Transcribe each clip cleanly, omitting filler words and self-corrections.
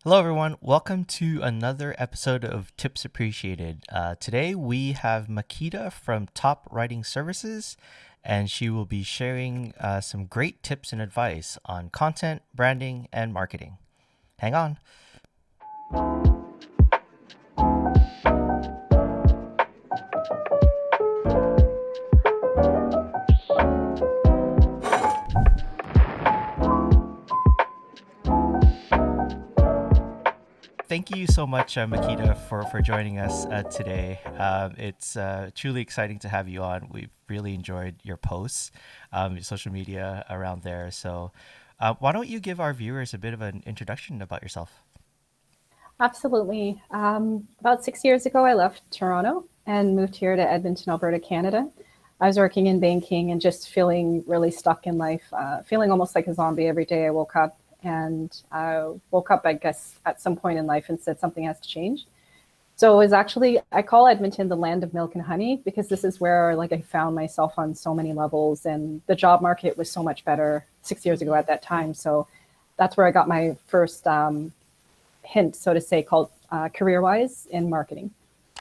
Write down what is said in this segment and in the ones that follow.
Hello, everyone. Welcome to another episode of Tips Appreciated. Today we have Makeda from Top Writing Services, and she will be sharing some great tips and advice on content, branding, and marketing. Hang on. Thank you so much, Makeda, for joining us today. It's truly exciting to have you on. We've really enjoyed your posts, your social media around there. So, why don't you give our viewers a bit of an introduction about yourself? Absolutely. About 6 years ago, I left Toronto and moved here to Edmonton, Alberta, Canada. I was working in banking and just feeling really stuck in life, feeling almost like a zombie every day. I guess, at some point in life and said something has to change. So it was actually, I call Edmonton the land of milk and honey because this is where like I found myself on so many levels, and the job market was so much better 6 years ago at that time. So that's where I got my first hint, so to say, called career-wise in marketing.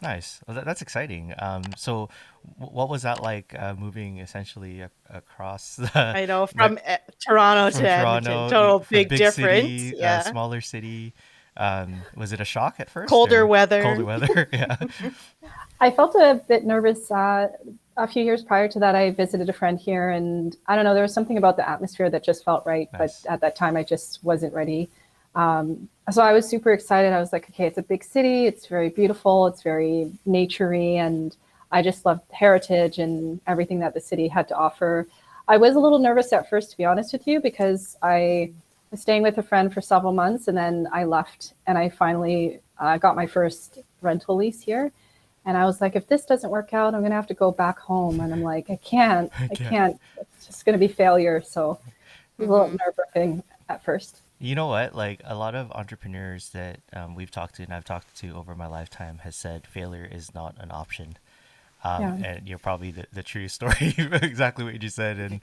Nice. Well, that's exciting. So, what was that like moving essentially across I know the from Toronto from to Edmonton, Toronto total from big big difference. city, Yeah. smaller city? Was it a shock at first Colder or colder weather. weather? Yeah. I felt a bit nervous. A few years prior to that, I visited a friend here, and I don't know, there was something about the atmosphere that just felt right. But Nice. at that time, I just wasn't ready. So I was super excited. I was like, okay, it's a big city. It's very beautiful. It's very naturey. And I just loved heritage and everything that the city had to offer. I was a little nervous at first, to be honest with you, because I was staying with a friend for several months and then I left and I finally got my first rental lease here. And I was like, if this doesn't work out, I'm going to have to go back home. And I'm like, I Okay. can't, it's just going to be failure. So it was a little Hmm. nerve wracking at first. You know what? Like a lot of entrepreneurs that we've talked to and I've talked to over my lifetime has said failure is not an option. Yeah. And you're probably the true story, exactly what you just said. And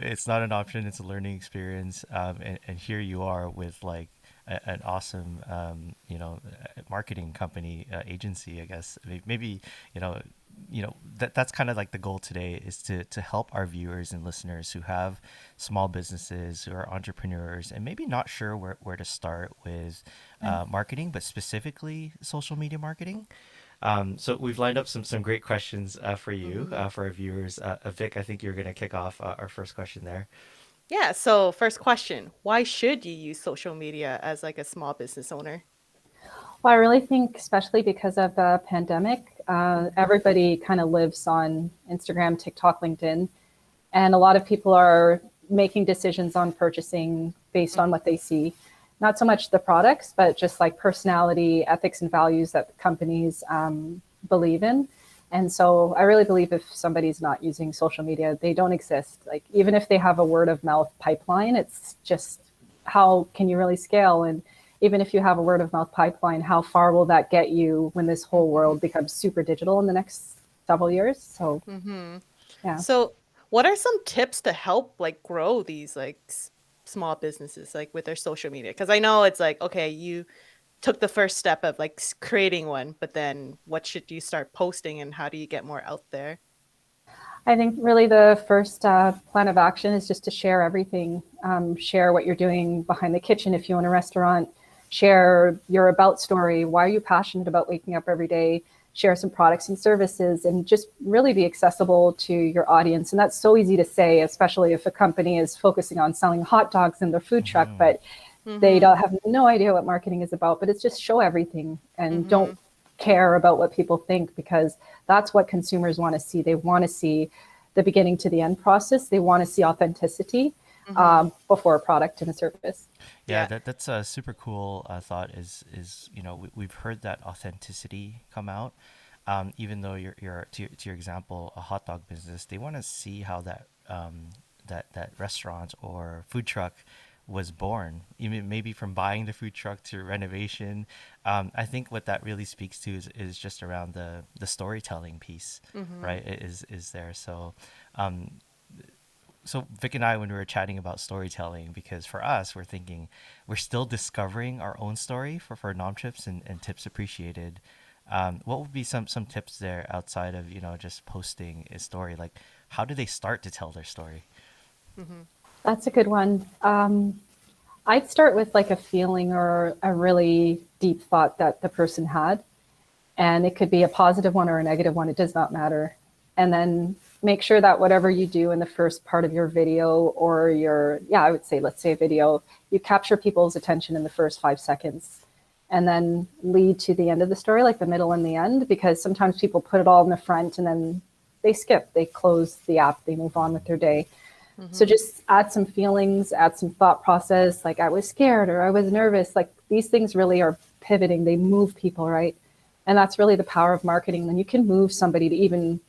it's not an option; it's a learning experience. And here you are with like an awesome, marketing company agency. I guess maybe you know that's kind of like the goal today is to help our viewers and listeners who have small businesses who are entrepreneurs and maybe not sure where to start with marketing, but specifically social media marketing. So we've lined up some great questions for you, Hmm. for our viewers. Vic, I think you're going to kick off our first question there. Yeah. So, first question: why should you use social media as like a small business owner? Well, I really think, especially because of the pandemic, everybody kind of lives on Instagram, TikTok, LinkedIn, and a lot of people are making decisions on purchasing based on what they see. Not so much the products, but just like personality, ethics, and values that companies believe in. And so I really believe if somebody's not using social media, they don't exist. Like, even if they have a word of mouth pipeline, it's just how can you really scale? And even if you have a word of mouth pipeline, how far will that get you when this whole Hmm. world becomes super digital in the next several years? So, Hmm. yeah. So, what are some tips to help like grow these like small businesses like with their social media? Because I know it's like okay, you took the first step of like creating one, but then what should you start posting and how do you get more out there? I think really the first plan of action is just to share everything. Share what you're doing behind the kitchen if you own a restaurant. Share your about story. Why are you passionate about waking up every day? Share some products and services and just really be accessible to your audience. And that's so easy to say, especially if a company is focusing on selling hot dogs in their food truck, Hmm. but they Mm-hmm. don't have no idea what marketing is about. But it's just show everything and Mm-hmm. don't care about what people think, because that's what consumers want to see. They want to see the beginning to the end process. They want to see authenticity Mm-hmm. before a product and a service. Yeah, Yeah. that's a super cool thought. Is we've heard that authenticity come out. Even though you're to your example, a hot dog business, they want to see how that restaurant or food truck was born, even maybe from buying the food truck to renovation. I think what that really speaks to is just around the storytelling piece, Mm-hmm. right? Is there. So um, so Vic and I, when we were chatting about storytelling, because for us, we're thinking we're still discovering our own story for nom trips and tips appreciated. What would be some tips there outside of just posting a story? Like, how do they start to tell their story? Mm-hmm. That's a good one. I'd start with like a feeling or a really deep thought that the person had. And it could be a positive one or a negative one, it does not matter. And then make sure that whatever you do in the first part of your video or I would say, let's say a video, you capture people's attention in the first 5 seconds and then lead to the end of the story, like the middle and the end, because sometimes people put it all in the front and then they skip, they close the app, they move on with their day. So just add some feelings, add some thought process, like I was scared or I was nervous. Like these things really are pivoting, they move people, right? And that's really the power of marketing. Then you can move somebody to even,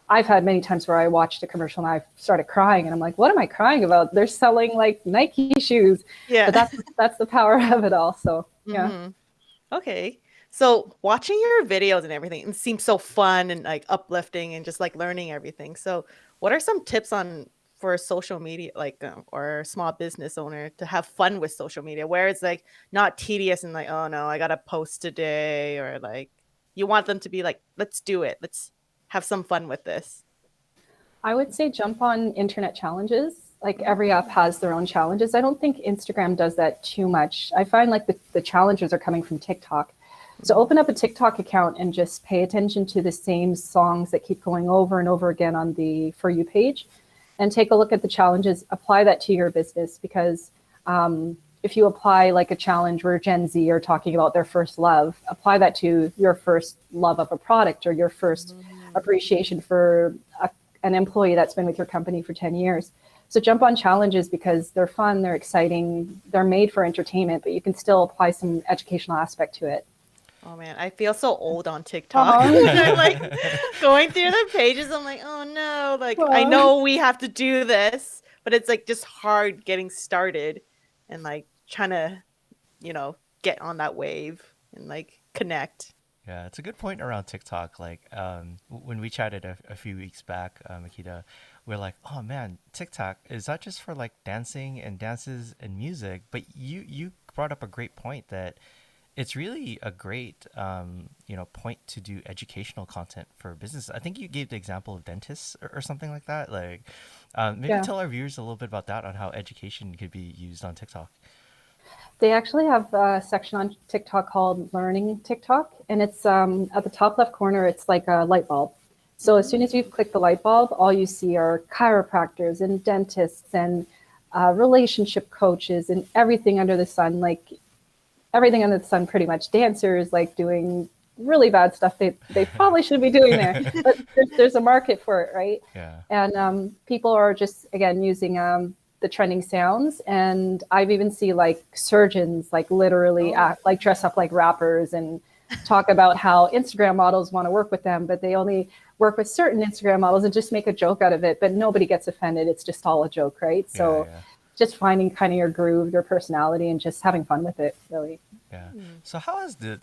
I've had many times where I watched a commercial and I started crying and I'm like, what am I crying about? They're selling like Nike shoes. Yeah. But that's the power of it all. So yeah. Okay. So watching your videos and everything, it seems so fun and like uplifting and just like learning everything. So what are some tips on for social media, like or a small business owner to have fun with social media, where it's like not tedious and like, oh no, I gotta post today, or like you want them to be like, let's do it, let's have some fun with this. I would say jump on internet challenges. Like every app has their own challenges. I don't think Instagram does that too much. I find like the challenges are coming from TikTok. So open up a TikTok account and just pay attention to the same songs that keep going over and over again on the For You page and take a look at the challenges, apply that to your business because if you apply like a challenge where Gen Z are talking about their first love, apply that to your first love of a product or your first appreciation for an employee that's been with your company for 10 years. So jump on challenges because they're fun, they're exciting, they're made for entertainment, but you can still apply some educational aspect to it. Oh man, I feel so old on TikTok. I'm like going through the pages. I'm like, oh no, like I know we have to do this, but it's like just hard getting started and like trying to, get on that wave and like connect. Yeah, it's a good point around TikTok. Like, when we chatted a few weeks back, Makeda, we're like, oh man, TikTok is not just for like dancing and dances and music, but you brought up a great point that it's really a great point to do educational content for business. I think you gave the example of dentists or something like that. Like, maybe tell our viewers a little bit about that on how education could be used on TikTok. They actually have a section on TikTok called Learning TikTok, and it's at the top left corner, it's like a light bulb. So as soon as you click the light bulb, all you see are chiropractors and dentists and relationship coaches and everything under the sun, like everything under the sun, pretty much. Dancers like doing really bad stuff they probably shouldn't be doing there, but there's a market for it, right? Yeah. And people are just, again, using the trending sounds. And I've even seen like surgeons like literally act, like dress up like rappers and talk about how Instagram models want to work with them, but they only work with certain Instagram models and just make a joke out of it, but nobody gets offended. It's just all a joke, right? So just finding kind of your groove, your personality, and just having fun with it, really. Yeah. So how is the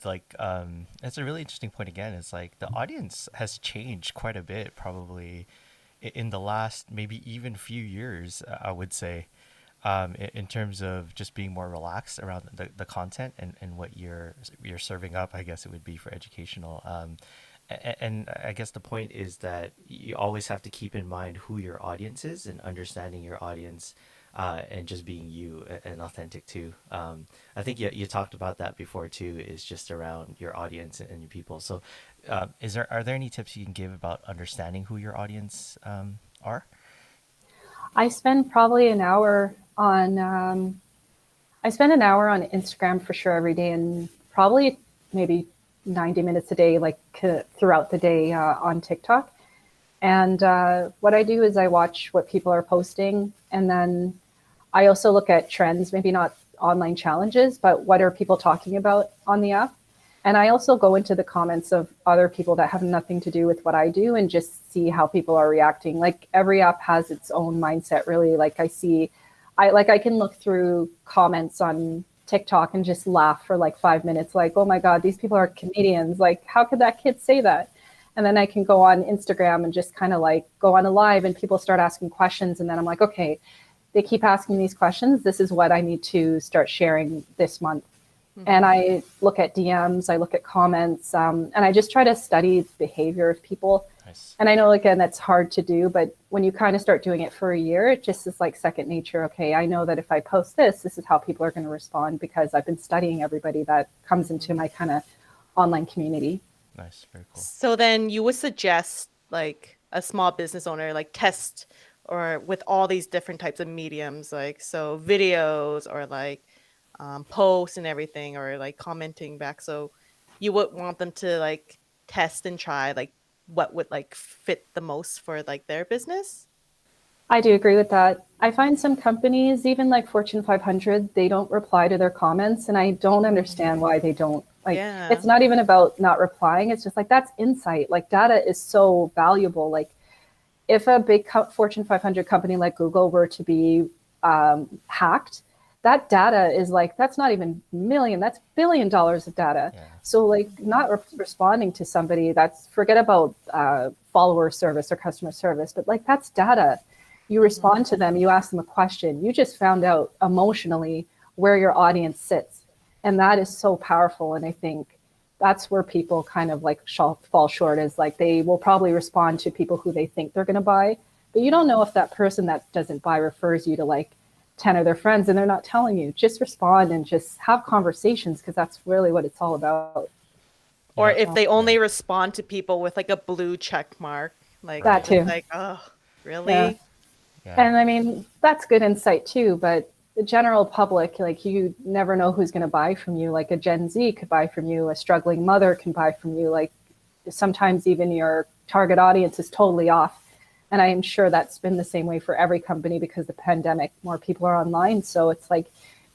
it's a really interesting point again. It's like the audience has changed quite a bit probably in the last maybe even few years, I would say, in terms of just being more relaxed around the content and what you're serving up, I guess it would be for educational. And I guess the point is that you always have to keep in mind who your audience is and understanding your audience and just being you and authentic too. I think you talked about that before too, is just around your audience and your people. So are there any tips you can give about understanding who your audience are? I spend probably an hour on Instagram for sure every day, and probably maybe 90 minutes a day, like throughout the day on TikTok. And what I do is I watch what people are posting, and then I also look at trends, maybe not online challenges, but what are people talking about on the app? And I also go into the comments of other people that have nothing to do with what I do and just see how people are reacting. Like every app has its own mindset, really. Like I can look through comments on TikTok and just laugh for like 5 minutes. Like, oh my God, these people are comedians. Like, how could that kid say that? And then I can go on Instagram and just kind of like go on a live and people start asking questions. And then I'm like, okay, they keep asking these questions. This is what I need to start sharing this month. And I look at DMs, I look at comments, and I just try to study the behavior of people. Nice. And I know, again, that's hard to do, but when you kind of start doing it for a year, it just is like second nature. Okay, I know that if I post this, this is how people are going to respond because I've been studying everybody that comes into my kind of online community. Nice. Very cool. So then you would suggest like a small business owner like test or with all these different types of mediums, like so videos or like posts and everything, or like commenting back. So you would want them to like test and try like what would like fit the most for like their business. I do agree with that. I find some companies, even like Fortune 500, they don't reply to their comments, and I don't understand why they don't. Like, Yeah. it's not even about not replying. It's just like that's insight. Like, data is so valuable. Like, if a big Fortune 500 company like Google were to be hacked, that data is like, that's not even million, that's $1 billion of data. Yeah. So like not responding to somebody, that's forget about follower service or customer service, but like that's data. You respond to them, you ask them a question, you just found out emotionally where your audience sits. And that is so powerful. And I think that's where people kind of like fall short, is like they will probably respond to people who they think they're going to buy, but you don't know if that person that doesn't buy refers you to like 10 of their friends and they're not telling you. Just respond and just have conversations, because that's really what it's all about. Or Yeah. if they only respond to people with like a blue check mark, like That you're too. like, oh, really? Yeah. Yeah. And I mean, that's good insight too, but the general public, like you never know who's going to buy from you. Like a Gen Z could buy from you, a struggling mother can buy from you. Like sometimes even your target audience is totally off. And I am sure that's been the same way for every company because the pandemic, more people are online. So it's like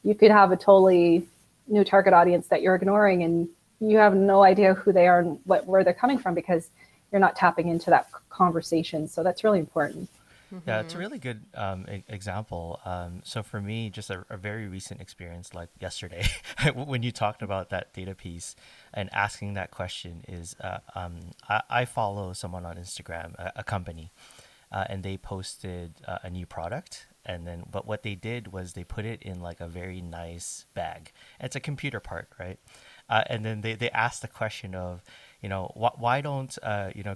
you could have a totally new target audience that you're ignoring and you have no idea who they are and where they're coming from because you're not tapping into that conversation. So that's really important. Yeah, it's a really good example. So for me, just a very recent experience, like yesterday, when you talked about that data piece and asking that question is, I follow someone on Instagram, a company, and they posted a new product. And then, but what they did was they put it in like a very nice bag. It's a computer part, right? And then they asked the question of, why don't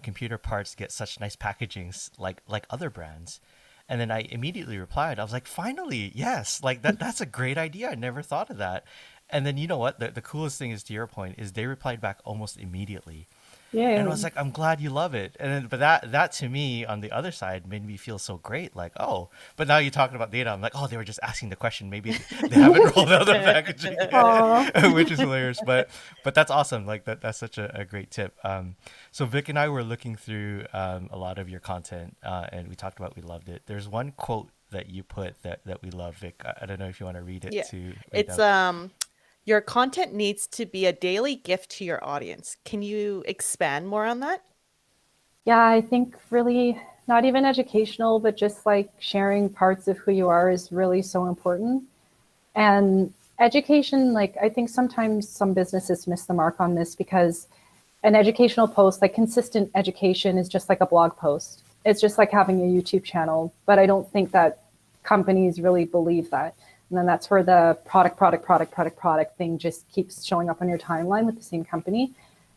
computer parts get such nice packagings like other brands? And then I immediately replied, I was like, finally, yes, like that's a great idea. I never thought of that. And then you know what? The coolest thing is, to your point, is they replied back almost immediately. Yeah. And I was like, I'm glad you love it. And then, but that to me on the other side made me feel so great. Like, oh, but now you're talking about data. I'm like, oh, they were just asking the question. Maybe they haven't rolled out the packaging yet, which is hilarious. But that's awesome. Like that's such a great tip. So Vic and I were looking through a lot of your content, and we talked about we loved it. There's one quote that you put that we love, Vic. I don't know if you want to read it Yeah. to. Read It's out. your content needs to be a daily gift to your audience. Can you expand more on that? Yeah, I think really not even educational, but just like sharing parts of who you are is really so important. And education, like I think sometimes some businesses miss the mark on this because an educational post, like consistent education, is just like a blog post. It's just like having a YouTube channel, but I don't think that companies really believe that. And then that's where the product thing just keeps showing up on your timeline with the same company.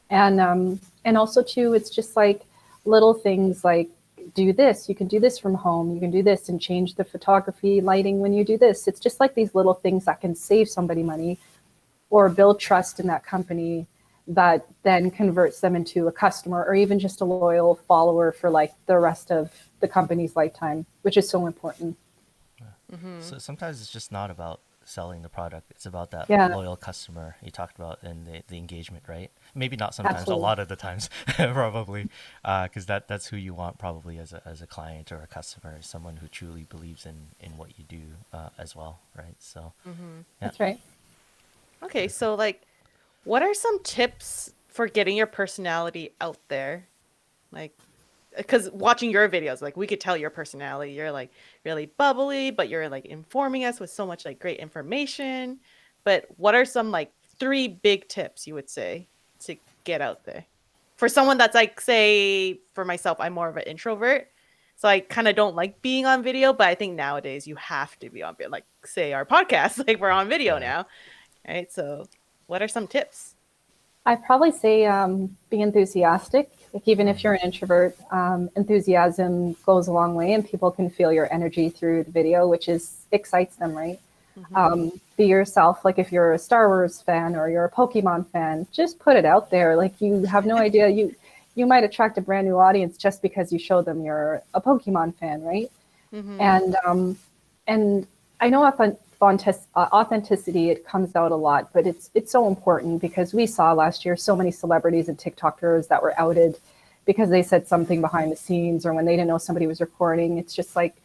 And also too, it's just like little things like do this, you can do this from home, you can do this and change the photography lighting when you do this. It's just like these little things that can save somebody money or build trust in that company that then converts them into a customer or even just a loyal follower for like the rest of the company's lifetime, which is so important. So sometimes it's just not about selling the product. It's about that Yeah, loyal customer you talked about and the engagement, right? Maybe not sometimes, a absolutely. lot of the times, probably, because that's who you want probably as a client or a customer, someone who truly believes in what you do as well, right? So yeah, That's right. Okay, so like what are some tips for getting your personality out there? Like because watching your videos, like we could tell your personality. You're like really bubbly, but you're like informing us with so much like great information. But what are some like three big tips you would say to get out there? for someone that's like, say, for myself, I'm more of an introvert. So I kind of don't like being on video, but I think nowadays you have to be on video. Like, say, our podcast, like we're on video Yeah. now, right? So, what are some tips? I'd probably say be enthusiastic. Like even if Mm. you're an introvert, enthusiasm goes a long way, and people can feel your energy through the video, which is excites them, right? Be yourself. Like if you're a Star Wars fan or you're a Pokemon fan, just put it out there. Like you have no idea you might attract a brand new audience just because you show them you're a Pokemon fan, right? And and I know authenticity, it comes out a lot, but it's so important because we saw last year so many celebrities and TikTokers that were outed because they said something behind the scenes or when they didn't know somebody was recording. It's just like,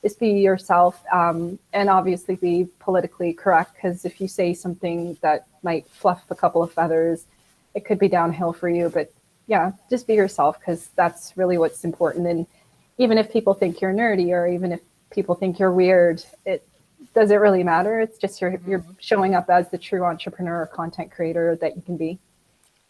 just be yourself, and obviously be politically correct, because if you say something that might fluff a couple of feathers, it could be downhill for you. But yeah, just be yourself, because that's really what's important. And even if people think you're nerdy or even if people think you're weird, it does it really matter? It's just you're showing up as the true entrepreneur or content creator that you can be.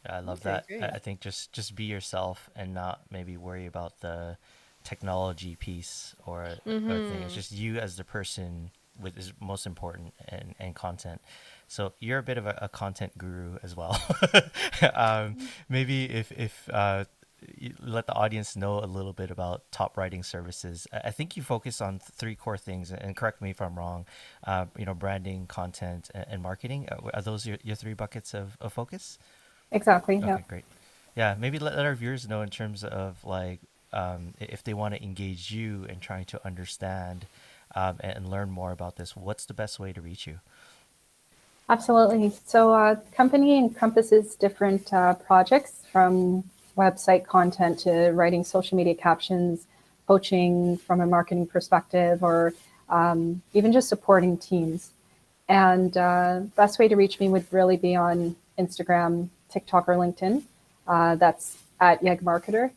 I love Okay, that. great. I think just be yourself and not maybe worry about the technology piece or thing. It's just you as the person with is most important and content. So you're a bit of a content guru as well. Maybe if you let the audience know a little bit about Top Writing Services. I think you focus on three core things, and correct me if I'm wrong. Branding, content, and marketing. Are those your three buckets of focus? Exactly. Yeah. Okay, great. Yeah, maybe let our viewers know in terms of like if they want to engage you in trying to understand and learn more about this, what's the best way to reach you? Absolutely. So, company encompasses different projects from website content to writing social media captions, coaching from a marketing perspective, or even just supporting teams. And best way to reach me would really be on Instagram, TikTok, or LinkedIn. That's at Yeg Marketer.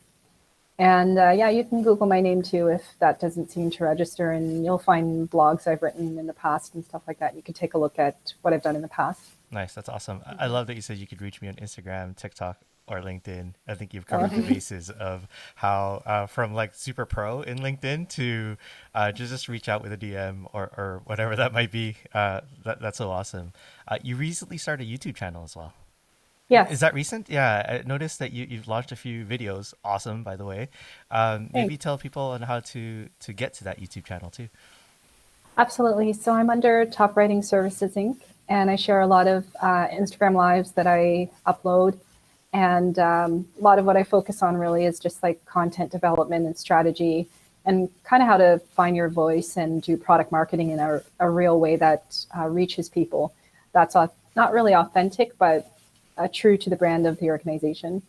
And yeah, you can Google my name too if that doesn't seem to register, and you'll find blogs I've written in the past and stuff like that. You can take a look at what I've done in the past. Nice, that's awesome. I love that you said you could reach me on Instagram, TikTok, or LinkedIn. I think you've covered the bases of how from like super pro in LinkedIn to just reach out with a DM or whatever that might be. That's so awesome. You recently started a YouTube channel as well. Is Yes, that recent? Yeah, I noticed that you've launched a few videos. Awesome, by the way. Maybe thanks. tell people on how to get to that YouTube channel too. Absolutely. So I'm under Top Writing Services Inc., and I share a lot of Instagram lives that I upload. And a lot of what I focus on really is just like content development and strategy and kind of how to find your voice and do product marketing in a real way that reaches people. That's not really authentic, but true to the brand of the organization.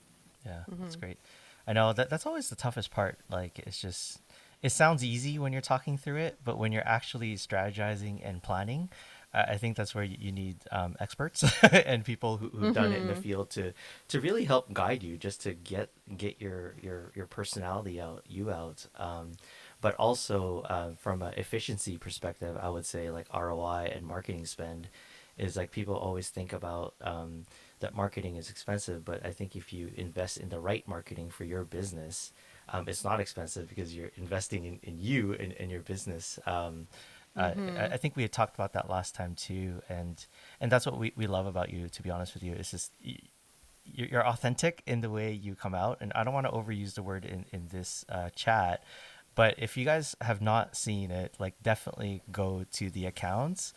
Yeah, that's great. I know that's always the toughest part. Like it's just it sounds easy when you're talking through it, but when you're actually strategizing and planning, I think that's where you need experts and people who've done it in the field to really help guide you, just to get your personality out, you out. But also from an efficiency perspective, I would say like ROI and marketing spend is like people always think about that marketing is expensive, but I think if you invest in the right marketing for your business, it's not expensive because you're investing in you and your business. I think we had talked about that last time too, and that's what we love about you. To be honest with you, it's just you're authentic in the way you come out, and I don't want to overuse the word in this chat, but if you guys have not seen it, like definitely go to the accounts.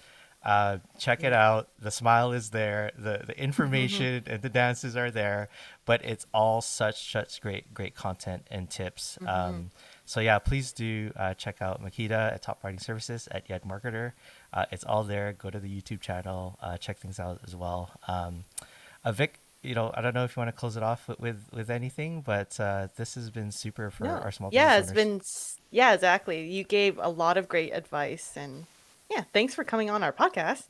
Check it out. The smile is there. The information and the dances are there, but it's all such great content and tips. So yeah, please do check out Makeda at Top Writing Services at Yed Marketer. It's all there. Go to the YouTube channel. Check things out as well. Vic, I don't know if you want to close it off with anything, but this has been super for No. our small Yeah, business it's owners. been, yeah, exactly. You gave a lot of great advice, and yeah, thanks for coming on our podcast.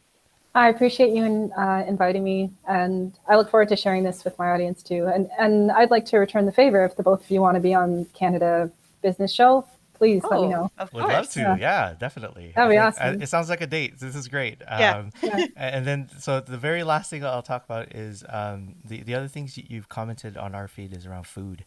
I appreciate you inviting me, and I look forward to sharing this with my audience too. And I'd like to return the favor if the both of you want to be on Canada Business Show. please let me Oh, know. of Would love course. to. Yeah, Yeah, definitely. that'd I be think awesome. it sounds like a date. This is great. Yeah. Yeah. And then, so the very last thing I'll talk about is the other things you've commented on our feed is around food.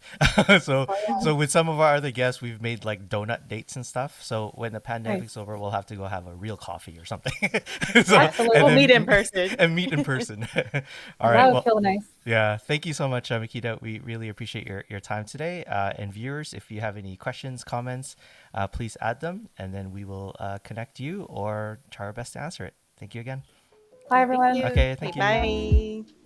so Oh, yeah. so with some of our other guests, we've made like donut dates and stuff. So when the pandemic's Nice. over, we'll have to go have a real coffee or something. We'll And Absolutely. meet in then person. and meet in person. All That right. would Well, feel nice. yeah, thank you so much, Makita. We really appreciate your time today. And viewers, if you have any questions, comments, please add them, and then we will connect you or try our best to answer it. Thank you again. Bye, Thank everyone. you. Okay, Okay, thank you. bye.